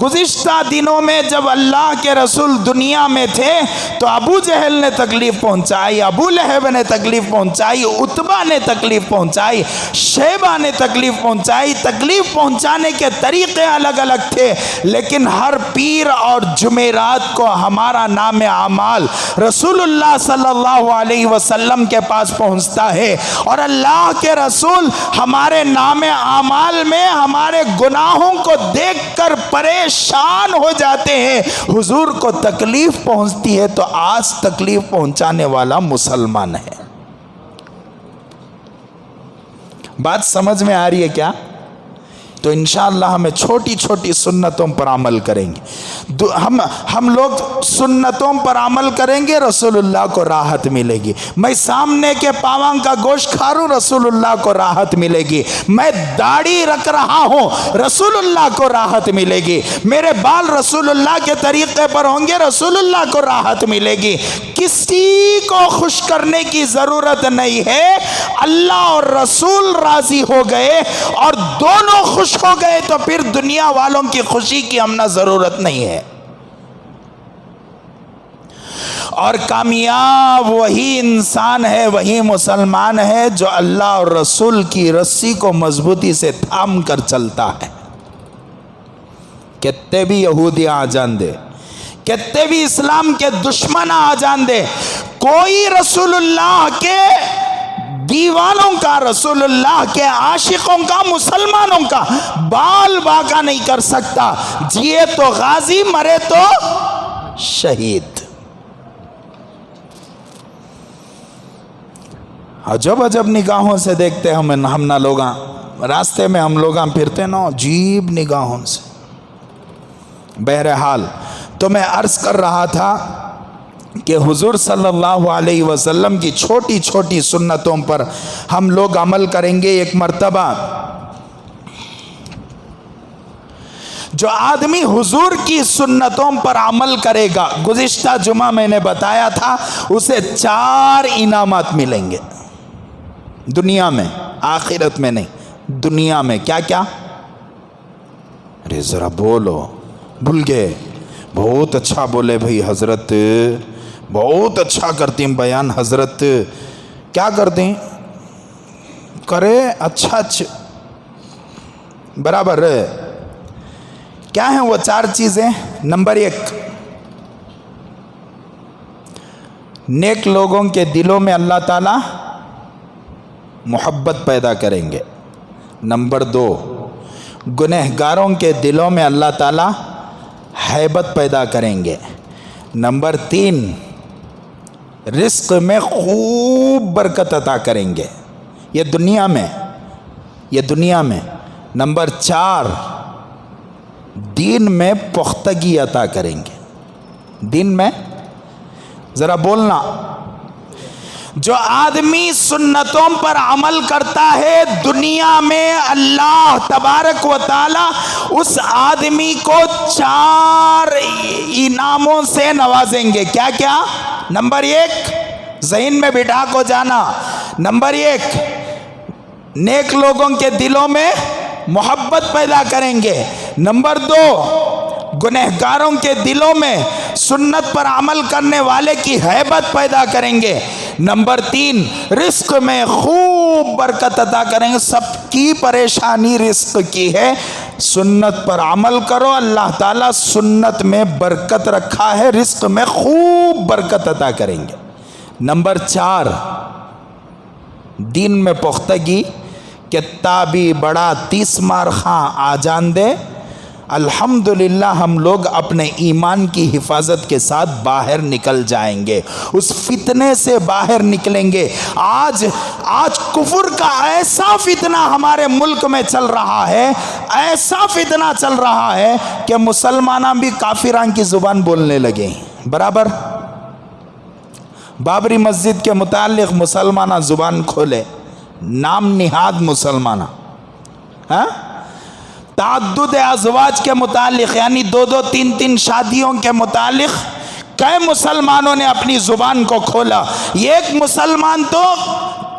گزشتہ دنوں میں جب اللہ کے رسول دنیا میں تھے تو ابو جہل نے تکلیف پہنچائی، ابو لہب نے تکلیف پہنچائی، عتبہ نے تکلیف پہنچائی، شیبہ نے تکلیف پہنچائی۔ تکلیف پہنچانے کے طریقے الگ الگ تھے، لیکن ہر پیر اور جمعرات کو ہمارا نام اعمال رسول اللہ صلی اللہ علیہ وسلم کے پاس پہنچتا ہے، اور اللہ کے رسول ہمارے نام اعمال میں ہمارے گناہوں کو دیکھ کر پریشان ہو جاتے ہیں۔ حضور کو تکلیف پہنچتی ہے تو آج تکلیف پہنچانے والا مسلمان ہے۔ بات سمجھ میں آ رہی ہے کیا؟ تو انشاءاللہ ہمیں چھوٹی چھوٹی سنتوں پر عمل کریں گے۔ ہم لوگ سنتوں پر عمل کریں گے، رسول اللہ کو راحت ملے گی۔ میں سامنے کے پاون کا گوشت کھا رہا ہوں، رسول اللہ کو راحت ملے گی۔ میں داڑھی رکھ رہا ہوں، رسول اللہ کو راحت ملے گی۔ میرے بال رسول اللہ کے طریقے پر ہوں گے، رسول اللہ کو راحت ملے گی۔ کسی کو خوش کرنے کی ضرورت نہیں ہے، اللہ اور رسول راضی ہو گئے اور دونوں خوش ہو گئے تو پھر دنیا والوں کی خوشی کی ہمیں ضرورت نہیں ہے۔ اور کامیاب وہی انسان ہے، وہی مسلمان ہے جو اللہ اور رسول کی رسی کو مضبوطی سے تھام کر چلتا ہے۔ کتنے بھی یہودی آ جان دے، کتنے بھی اسلام کے دشمن آ جان دے، کوئی رسول اللہ کے دیوانوں کا، رسول اللہ کے عاشقوں کا، مسلمانوں کا بال باقا نہیں کر سکتا۔ جیے تو غازی، مرے تو شہید۔ عجب عجب نگاہوں سے دیکھتے ہم نہ لوگاں، راستے میں ہم لوگاں پھرتے نا عجیب نگاہوں سے۔ بہرحال تو میں عرض کر رہا تھا کہ حضور صلی اللہ علیہ وسلم کی چھوٹی چھوٹی سنتوں پر ہم لوگ عمل کریں گے۔ ایک مرتبہ جو آدمی حضور کی سنتوں پر عمل کرے گا، گزشتہ جمعہ میں نے بتایا تھا، اسے 4 انعامات ملیں گے دنیا میں، آخرت میں نہیں، دنیا میں۔ کیا کیا؟ ارے ذرا بولو، بھول گئے؟ بہت اچھا بولے بھائی حضرت، بہت اچھا کرتی ہیں بیان حضرت۔ کیا کرتے ہیں؟ کرے اچھا برابر ہے۔ کیا ہیں وہ 4 چیزیں؟ نمبر 1، نیک لوگوں کے دلوں میں اللہ تعالیٰ محبت پیدا کریں گے۔ نمبر 2، گنہگاروں کے دلوں میں اللہ تعالیٰ ہیبت پیدا کریں گے۔ نمبر 3، رزق میں خوب برکت عطا کریں گے، یہ دنیا میں۔ نمبر 4، دین میں پختگی عطا کریں گے۔ دین میں ذرا بولنا، جو آدمی سنتوں پر عمل کرتا ہے دنیا میں اللہ تبارک و تعالی اس آدمی کو 4 انعاموں سے نوازیں گے۔ کیا کیا؟ نمبر 1، ذہن میں بٹھا کو جانا، نمبر 1، نیک لوگوں کے دلوں میں محبت پیدا کریں گے۔ نمبر 2، گنہگاروں کے دلوں میں سنت پر عمل کرنے والے کی ہیبت پیدا کریں گے۔ نمبر 3، رزق میں خوب برکت عطا کریں گے۔ سب کی پریشانی رزق کی ہے، سنت پر عمل کرو، اللہ تعالیٰ سنت میں برکت رکھا ہے، رزق میں خوب برکت عطا کریں گے۔ نمبر 4، دین میں پختگی، کتابی بڑا 30 مار خاں آ جان دے، الحمدللہ ہم لوگ اپنے ایمان کی حفاظت کے ساتھ باہر نکل جائیں گے، اس فتنے سے باہر نکلیں گے۔ آج کفر کا ایسا فتنہ ہمارے ملک میں چل رہا ہے، ایسا فتنہ چل رہا ہے کہ مسلمانہ بھی کافران کی زبان بولنے لگے ہیں۔ برابر بابری مسجد کے متعلق مسلمانہ زبان کھولے، نام نہاد مسلمانہ، تعدد ازواج کے متعلق، یعنی 2 3 شادیوں کے متعلق کئی مسلمانوں نے اپنی زبان کو کھولا۔ ایک مسلمان تو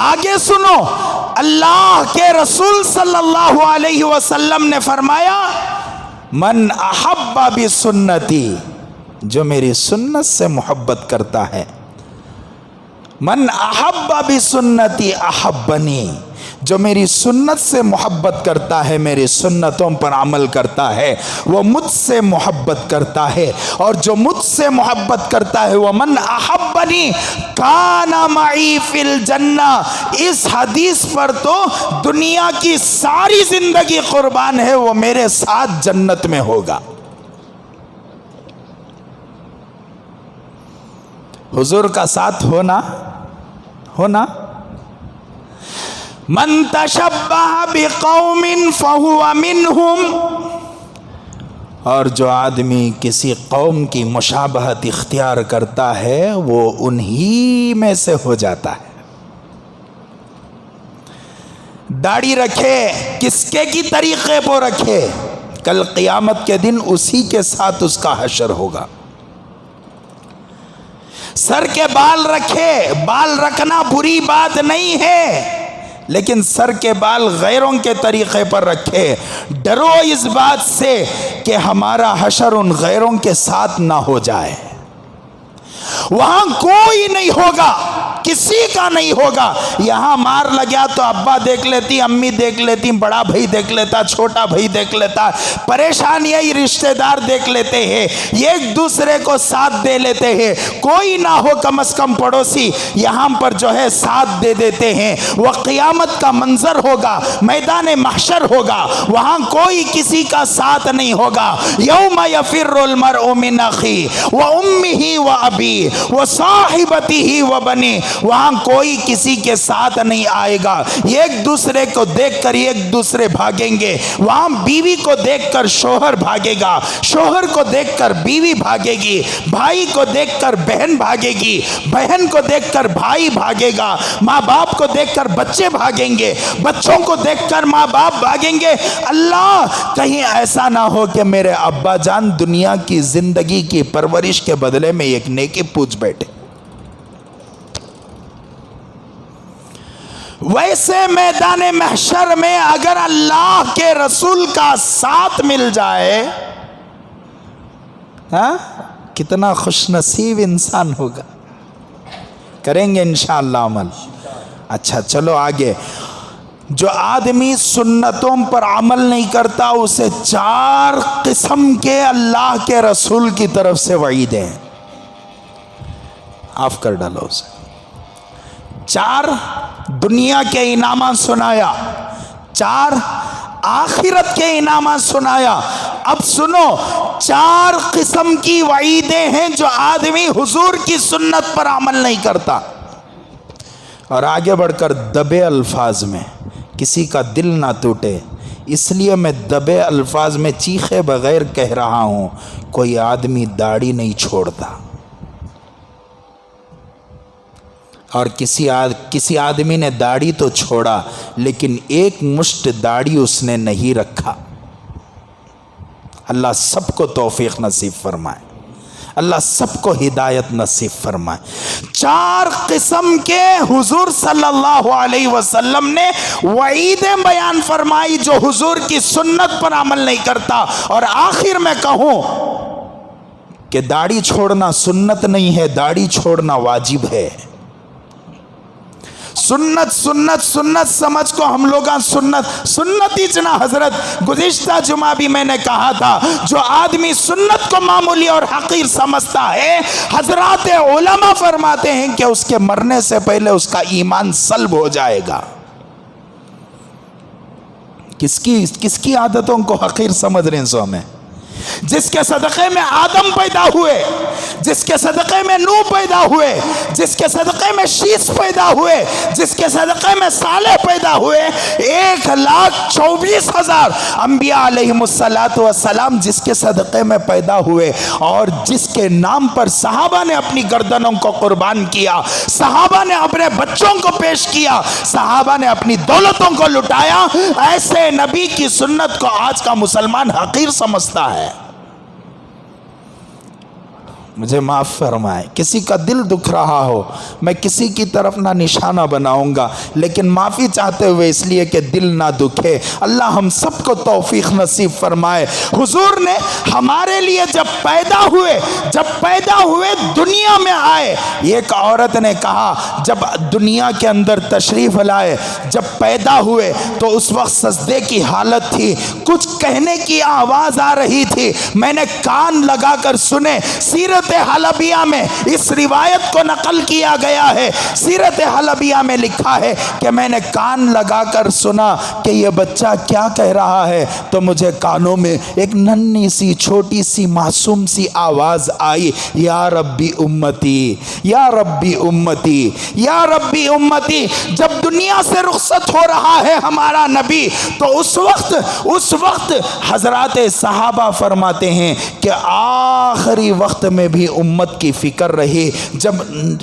آگے سنو، اللہ کے رسول صلی اللہ علیہ وسلم نے فرمایا من احب بسنتی، جو میری سنت سے محبت کرتا ہے، من احب بسنتی احبنی، جو میری سنت سے محبت کرتا ہے، میری سنتوں پر عمل کرتا ہے، وہ مجھ سے محبت کرتا ہے، اور جو مجھ سے محبت کرتا ہے وہ من احبنی کان معی فی الجنہ۔ اس حدیث پر تو دنیا کی ساری زندگی قربان ہے، وہ میرے ساتھ جنت میں ہوگا۔ حضور کا ساتھ ہونا من تشبہ بقوم فہو منہم، اور جو آدمی کسی قوم کی مشابہت اختیار کرتا ہے وہ انہی میں سے ہو جاتا ہے۔ داڑھی رکھے کس کے کی طریقے پر رکھے، کل قیامت کے دن اسی کے ساتھ اس کا حشر ہوگا۔ سر کے بال رکھے، بال رکھنا بری بات نہیں ہے، لیکن سر کے بال غیروں کے طریقے پر رکھے، ڈرو اس بات سے کہ ہمارا حشر ان غیروں کے ساتھ نہ ہو جائے۔ وہاں کوئی نہیں ہوگا، کسی کا نہیں ہوگا۔ یہاں مار لگیا تو ابا دیکھ لیتی، امی دیکھ لیتی، بڑا بھائی دیکھ لیتا، چھوٹا بھائی دیکھ لیتا، پریشانیاں رشتہ دار دیکھ لیتے ہیں، ایک دوسرے کو ساتھ دے لیتے ہیں، کوئی نہ ہو کم از کم پڑوسی یہاں پر جو ہے ساتھ دے دیتے ہیں۔ وہ قیامت کا منظر ہوگا، میدان محشر ہوگا، وہاں کوئی کسی کا ساتھ نہیں ہوگا۔ یوم یفر المرء من اخیہ وامہ وابیہ وصاحبتہ وبنیہ، وہاں کوئی کسی کے ساتھ نہیں آئے گا۔ ایک دوسرے کو دیکھ کر ایک دوسرے بھاگیں گے، وہاں بیوی کو دیکھ کر شوہر بھاگے گا، شوہر کو دیکھ کر بیوی بھاگے گی، بھائی کو دیکھ کر بہن بھاگے گی، بہن کو دیکھ کر بھائی بھاگے گا، ماں باپ کو دیکھ کر بچے بھاگیں گے، بچوں کو دیکھ کر ماں باپ بھاگیں گے۔ اللہ کہیں ایسا نہ ہو کہ میرے ابا جان دنیا کی زندگی کی پرورش کے بدلے میں ایک نیکی پوچھ بیٹھے۔ ویسے میدان محشر میں اگر اللہ کے رسول کا ساتھ مل جائے، کتنا خوش نصیب انسان ہوگا۔ کریں گے انشاءاللہ عمل۔ اچھا چلو آگے۔ جو آدمی سنتوں پر عمل نہیں کرتا اسے 4 قسم کے اللہ کے رسول کی طرف سے وعید ہیں۔ آف کر ڈالو اسے۔ 4 دنیا کے انعامات سنایا، 4 آخرت کے انعامات سنایا۔ اب سنو 4 قسم کی وعیدیں ہیں جو آدمی حضور کی سنت پر عمل نہیں کرتا۔ اور آگے بڑھ کر دبے الفاظ میں، کسی کا دل نہ ٹوٹے اس لیے میں دبے الفاظ میں چیخے بغیر کہہ رہا ہوں، کوئی آدمی داڑھی نہیں چھوڑتا، اور کسی آدمی نے داڑھی تو چھوڑا لیکن ایک مشت داڑھی اس نے نہیں رکھا۔ اللہ سب کو توفیق نصیب فرمائے، اللہ سب کو ہدایت نصیب فرمائے۔ 4 قسم کے حضور صلی اللہ علیہ وسلم نے وعیدیں بیان فرمائی جو حضور کی سنت پر عمل نہیں کرتا۔ اور آخر میں کہوں کہ داڑھی چھوڑنا سنت نہیں ہے، داڑھی چھوڑنا واجب ہے۔ سنت سنت سنت سمجھ کو ہم لوگ سنت ہی چنا۔ حضرت گزشتہ جمعہ بھی میں نے کہا تھا، جو آدمی سنت کو معمولی اور حقیر سمجھتا ہے، حضرات علماء فرماتے ہیں کہ اس کے مرنے سے پہلے اس کا ایمان سلب ہو جائے گا۔ کس کی عادتوں کو حقیر سمجھ رہے ہیں سو ہمیں؟ جس کے صدقے میں آدم پیدا ہوئے، جس کے صدقے میں نوح پیدا ہوئے، جس کے صدقے میں شیس پیدا ہوئے، جس کے صدقے میں صالح پیدا ہوئے، 1,24,000 انبیاء علیہم السلام جس کے صدقے میں پیدا ہوئے، اور جس کے نام پر صحابہ نے اپنی گردنوں کو قربان کیا، صحابہ نے اپنے بچوں کو پیش کیا، صحابہ نے اپنی دولتوں کو لٹایا، ایسے نبی کی سنت کو آج کا مسلمان حقیر سمجھتا ہے۔ مجھے معاف فرمائے. کسی کا دل دکھ رہا ہو میں کسی کی طرف نہ نشانہ بناؤں گا، لیکن معافی چاہتے ہوئے اس لیے کہ دل نہ دکھے. اللہ ہم سب کو توفیق نصیب فرمائے. حضور نے ہمارے لیے جب پیدا ہوئے دنیا میں آئے. ایک عورت نے کہا جب دنیا کے اندر تشریف لائے، جب پیدا ہوئے تو اس وقت سجدے کی حالت تھی، کچھ کہنے کی آواز آ رہی تھی، میں نے کان لگا کر سنے. سیرت حلبیہ میں اس روایت کو نقل کیا گیا ہے. سیرت حلبیہ میں لکھا ہے کہ میں نے کان لگا کر سنا کہ یہ بچہ کیا کہہ رہا ہے، تو مجھے کانوں میں ایک ننھی سی چھوٹی سی معصوم سی آواز آئی، یا ربی امتی، یا ربی امتی، یا ربی امتی. جب دنیا سے رخصت ہو رہا ہے ہمارا نبی تو اس وقت حضرات صحابہ فرماتے ہیں کہ آخری وقت میں بھی امت کی فکر رہی. جب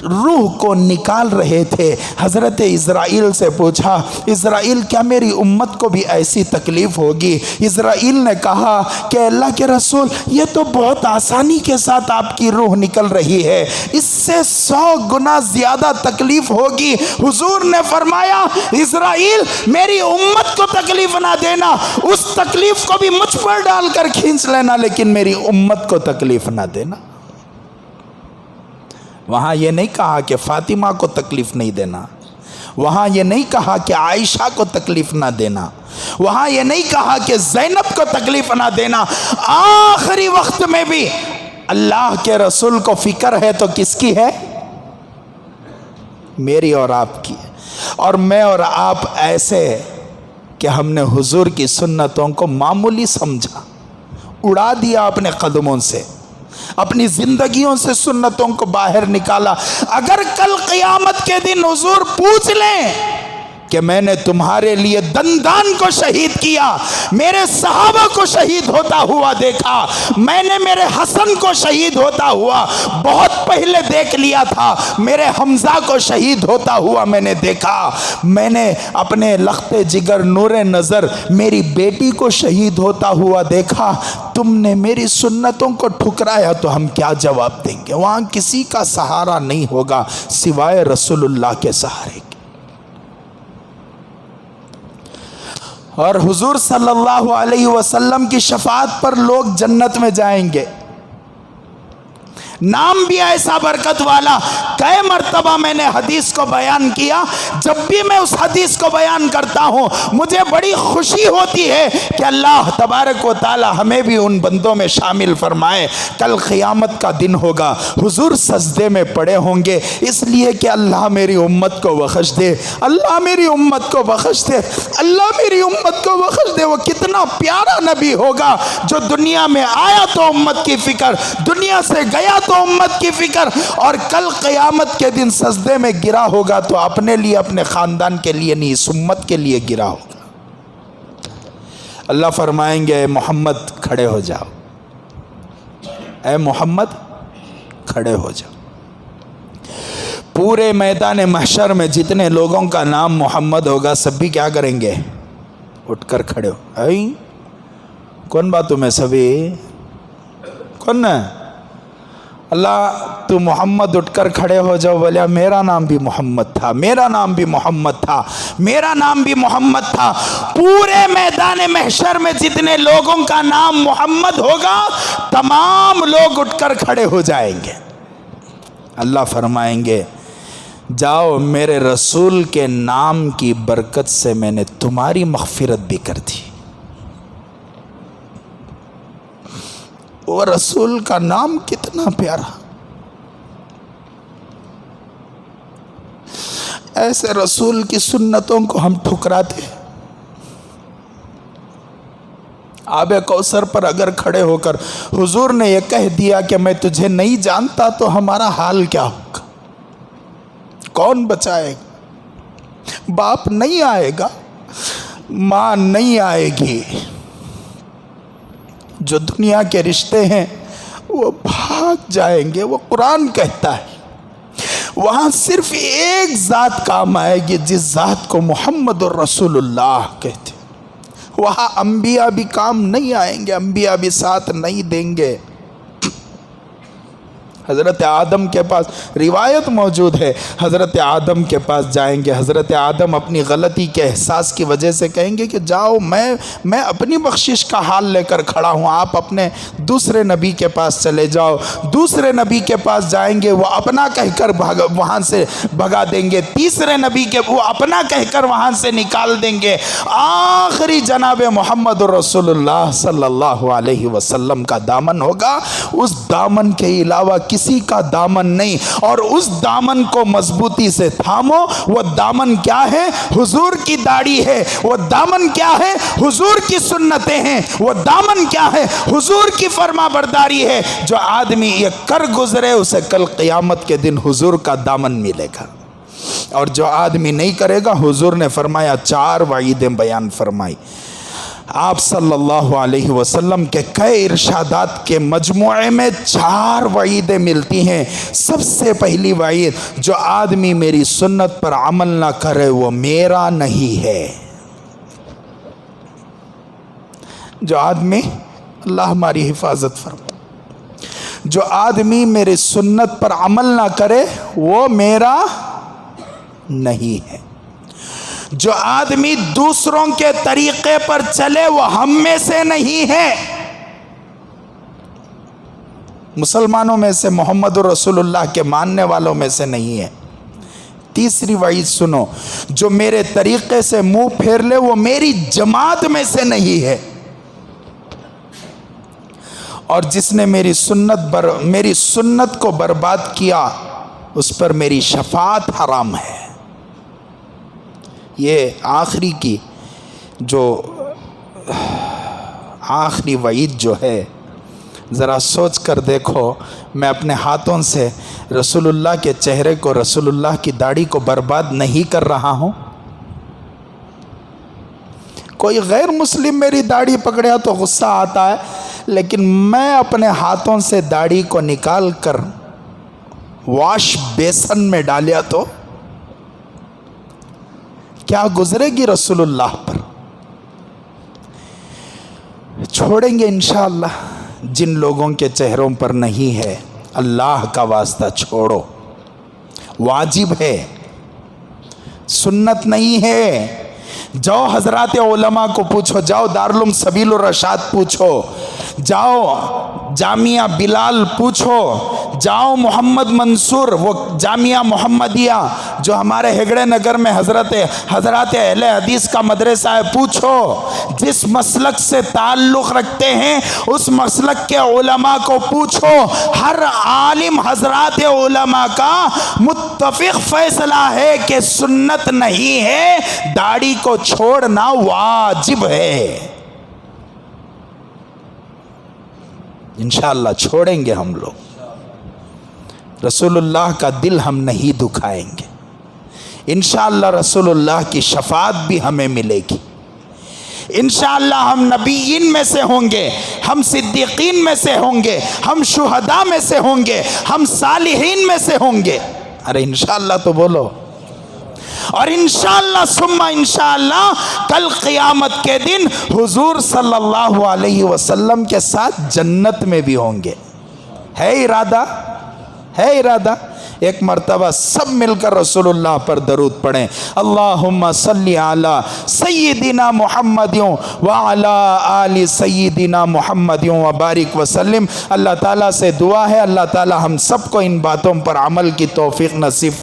روح کو نکال رہے تھے حضرت اسرائیل سے پوچھا، اسرائیل کیا میری امت کو بھی ایسی تکلیف ہوگی؟ اسرائیل نے کہا کہ اللہ کے رسول یہ تو بہت آسانی کے ساتھ آپ کی روح نکل رہی ہے، اس سے 100 گنا زیادہ تکلیف ہوگی. حضور نے فرمایا اسرائیل میری امت کو تکلیف نہ دینا، اس تکلیف کو بھی مجھ پر ڈال کر کھینچ لینا، لیکن میری امت کو تکلیف نہ دینا. وہاں یہ نہیں کہا کہ فاطمہ کو تکلیف نہیں دینا، وہاں یہ نہیں کہا کہ عائشہ کو تکلیف نہ دینا، وہاں یہ نہیں کہا کہ زینب کو تکلیف نہ دینا. آخری وقت میں بھی اللہ کے رسول کو فکر ہے تو کس کی ہے؟ میری اور آپ کی. اور میں اور آپ ایسے کہ ہم نے حضور کی سنتوں کو معمولی سمجھا، اڑا دیا اپنے قدموں سے، اپنی زندگیوں سے سنتوں کو باہر نکالا. اگر کل قیامت کے دن حضور پوچھ لیں کہ میں نے تمہارے لیے دندان کو شہید کیا، میرے صحابہ کو شہید ہوتا ہوا دیکھا، میں نے میرے حسن کو شہید ہوتا ہوا بہت پہلے دیکھ لیا تھا، میرے حمزہ کو شہید ہوتا ہوا میں نے دیکھا، میں نے اپنے لخت جگر نور نظر میری بیٹی کو شہید ہوتا ہوا دیکھا، تم نے میری سنتوں کو ٹھکرایا تو ہم کیا جواب دیں گے؟ وہاں کسی کا سہارا نہیں ہوگا سوائے رسول اللہ کے سہارے کے. اور حضور صلی اللہ علیہ وسلم کی شفاعت پر لوگ جنت میں جائیں گے. نام بھی ایسا برکت والا. کئی مرتبہ میں نے حدیث کو بیان کیا، جب بھی میں اس حدیث کو بیان کرتا ہوں مجھے بڑی خوشی ہوتی ہے کہ اللہ تبارک و تعالی ہمیں بھی ان بندوں میں شامل فرمائے. کل قیامت کا دن ہوگا، حضور سجدے میں پڑے ہوں گے اس لیے کہ اللہ میری امت کو بخش دے، اللہ میری امت کو بخش دے، اللہ میری امت کو بخش دے. وہ کتنا پیارا نبی ہوگا جو دنیا میں آیا تو امت کی فکر، دنیا سے گیا تو امت کی فکر، اور کل قیامت کے دن سجدے میں گرا ہوگا تو اپنے لیے اپنے خاندان کے لیے نہیں، اس امت کے لیے گرا ہوگا. اللہ فرمائیں گے اے محمد کھڑے ہو جاؤ، اے محمد کھڑے ہو جاؤ. پورے میدان محشر میں جتنے لوگوں کا نام محمد ہوگا سب بھی کیا کریں گے؟ اٹھ کر کھڑے ہو. کون باتوں میں سبھی کون ہے؟ اللہ تو محمد اٹھ کر کھڑے ہو جاؤ. بولیا میرا نام بھی محمد تھا، میرا نام بھی محمد تھا، میرا نام بھی محمد تھا. پورے میدان محشر میں جتنے لوگوں کا نام محمد ہوگا تمام لوگ اٹھ کر کھڑے ہو جائیں گے. اللہ فرمائیں گے جاؤ میرے رسول کے نام کی برکت سے میں نے تمہاری مغفرت بھی کر دی. وہ رسول کا نام کتنا پیارا. ایسے رسول کی سنتوں کو ہم ٹھکراتے. آب کوثر پر اگر کھڑے ہو کر حضور نے یہ کہہ دیا کہ میں تجھے نہیں جانتا تو ہمارا حال کیا ہوگا؟ کون بچائے گا؟ باپ نہیں آئے گا، ماں نہیں آئے گی، جو دنیا کے رشتے ہیں وہ بھاگ جائیں گے. وہ قرآن کہتا ہے وہاں صرف ایک ذات کام آئے گی جس ذات کو محمد الرسول اللہ کہتے. وہاں انبیاء بھی کام نہیں آئیں گے، انبیاء بھی ساتھ نہیں دیں گے. حضرت آدم کے پاس روایت موجود ہے، حضرت آدم کے پاس جائیں گے، حضرت آدم اپنی غلطی کے احساس کی وجہ سے کہیں گے کہ جاؤ، میں اپنی بخشش کا حال لے کر کھڑا ہوں، آپ اپنے دوسرے نبی کے پاس چلے جاؤ۔ دوسرے نبی کے پاس جائیں گے، وہ اپنا کہہ کر وہاں سے بھگا دیں گے، تیسرے نبی کے وہ اپنا کہہ کر وہاں سے نکال دیں گے، آخری جناب محمد رسول اللہ صلی اللہ علیہ وسلم کا دامن ہوگا۔ اس دامن کے علاوہ کسی کا دامن نہیں، اور اس دامن کو مضبوطی سے تھامو۔ وہ دامن کیا ہے؟ حضور کی داڑھی ہے۔ وہ دامن کیا ہے؟ حضور کی سنتیں ہیں۔ وہ دامن کیا ہے؟ حضور کی فرما برداری ہے۔ جو آدمی یہ کر گزرے اسے کل قیامت کے دن حضور کا دامن ملے گا، اور جو آدمی نہیں کرے گا، حضور نے فرمایا 4 وعیدیں بیان فرمائی۔ آپ صلی اللہ علیہ وسلم کے کئی ارشادات کے مجموعے میں 4 وعیدیں ملتی ہیں۔ سب سے پہلی وعید، جو آدمی میری سنت پر عمل نہ کرے وہ میرا نہیں ہے۔ جو آدمی، اللہ ہماری حفاظت فرمائے، جو آدمی میری سنت پر عمل نہ کرے وہ میرا نہیں ہے۔ جو آدمی دوسروں کے طریقے پر چلے وہ ہم میں سے نہیں ہے۔ مسلمانوں میں سے، محمد رسول اللہ کے ماننے والوں میں سے نہیں ہے۔ تیسری وعید سنو، جو میرے طریقے سے منہ پھیر لے وہ میری جماعت میں سے نہیں ہے۔ اور جس نے میری سنت کو برباد کیا اس پر میری شفاعت حرام ہے۔ یہ آخری کی جو آخری وعید جو ہے، ذرا سوچ کر دیکھو، میں اپنے ہاتھوں سے رسول اللہ کے چہرے کو، رسول اللہ کی داڑھی کو برباد نہیں کر رہا ہوں۔ کوئی غیر مسلم میری داڑھی پکڑیا تو غصہ آتا ہے، لیکن میں اپنے ہاتھوں سے داڑھی کو نکال کر واش بیسن میں ڈالیا تو کیا گزرے گی رسول اللہ پر؟ چھوڑیں گے انشاءاللہ۔ جن لوگوں کے چہروں پر نہیں ہے، اللہ کا واسطہ چھوڑو، واجب ہے، سنت نہیں ہے۔ جاؤ حضرات علماء کو پوچھو، جاؤ دارالعلوم سبیل الرشاد پوچھو، جاؤ جامعہ بلال پوچھو، جاؤ محمد منصور وہ جامعہ محمدیہ جو ہمارے ہگڑے نگر میں حضرات اہل حدیث کا مدرسہ ہے، پوچھو۔ جس مسلک سے تعلق رکھتے ہیں اس مسلک کے علماء کو پوچھو۔ ہر عالم حضرات علماء کا متفق فیصلہ ہے کہ سنت نہیں ہے، داڑھی کو چھوڑنا واجب ہے۔ انشاءاللہ چھوڑیں گے ہم لوگ، رسول اللہ کا دل ہم نہیں دکھائیں گے، انشاءاللہ رسول اللہ کی شفاعت بھی ہمیں ملے گی، انشاءاللہ ہم نبیین میں سے ہوں گے، ہم صدیقین میں سے ہوں گے، ہم شہداء میں سے ہوں گے، ہم صالحین میں سے ہوں گے۔ ارے انشاءاللہ تو بولو۔ اور انشاءاللہ ثم انشاءاللہ کل قیامت کے دن حضور صلی اللہ علیہ وسلم کے ساتھ جنت میں بھی ہوں گے۔ ہے ارادہ؟ ہے ارادہ؟ ایک مرتبہ سب مل کر رسول اللہ پر درود پڑھیں، اللہم صلی علی سیدنا محمد وعلی آل سیدنا محمد وبارک وسلم۔ اللہ تعالیٰ سے دعا ہے اللہ تعالیٰ ہم سب کو ان باتوں پر عمل کی توفیق نصیب